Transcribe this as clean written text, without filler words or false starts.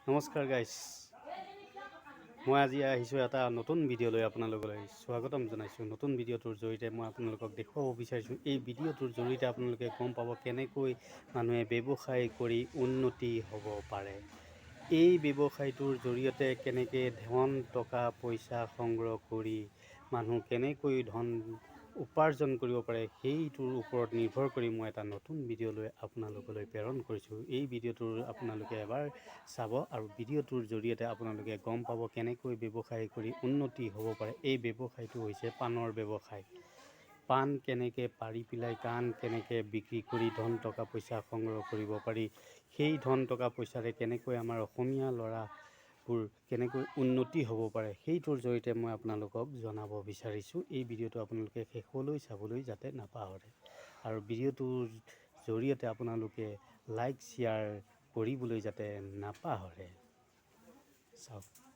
নমস্কাৰ গাইছ, মই আজি আহিছোঁ এটা নতুন ভিডিঅ' লৈ আপোনালোকলৈ স্বাগতম জনাইছোঁ। নতুন ভিডিঅ'টোৰ জৰিয়তে মই আপোনালোকক দেখুৱাব বিচাৰিছোঁ, এই ভিডিঅ'টোৰ জৰিয়তে আপোনালোকে গম পাব কেনেকৈ মানুহে ব্যৱসায় কৰি উন্নতি হ'ব পাৰে। এই ব্যৱসায়টোৰ জৰিয়তে কেনেকৈ ধন টকা পইচা সংগ্ৰহ কৰি মানুহ কেনেকৈ ধন উপাৰ্জন কৰিব পাৰে, সেইটোৰ ওপৰত নিৰ্ভৰ কৰি মই এটা নতুন ভিডিঅ' লৈ আপোনালোকলৈ প্ৰেৰণ কৰিছোঁ। এই ভিডিঅ'টোৰ আপোনালোকে এবাৰ চাব আৰু ভিডিঅ'টোৰ জৰিয়তে আপোনালোকে গম পাব কেনেকৈ ব্যৱসায় কৰি উন্নতি হ'ব পাৰে। এই ব্যৱসায়টো হৈছে পাণৰ ব্যৱসায়। পাণ কেনেকৈ পাৰি পেলাই কেনেকৈ বিক্ৰী কৰি ধন টকা পইচা সংগ্ৰহ কৰিব পাৰি, সেই ধন টকা পইচাৰে কেনেকৈ আমাৰ অসমীয়া ল'ৰাবোৰ কেনেকৈ উন্নতি হ'ব পাৰে, সেইটোৰ জৰিয়তে মই আপোনালোকক জনাব বিচাৰিছোঁ। এই ভিডিঅ'টো আপোনালোকে শেষলৈ চাবলৈ যাতে নাপাহৰে আৰু ভিডিঅ'টোৰ জৰিয়তে আপোনালোকে লাইক শ্বেয়াৰ কৰিবলৈ যাতে নাপাহৰে। চাওক।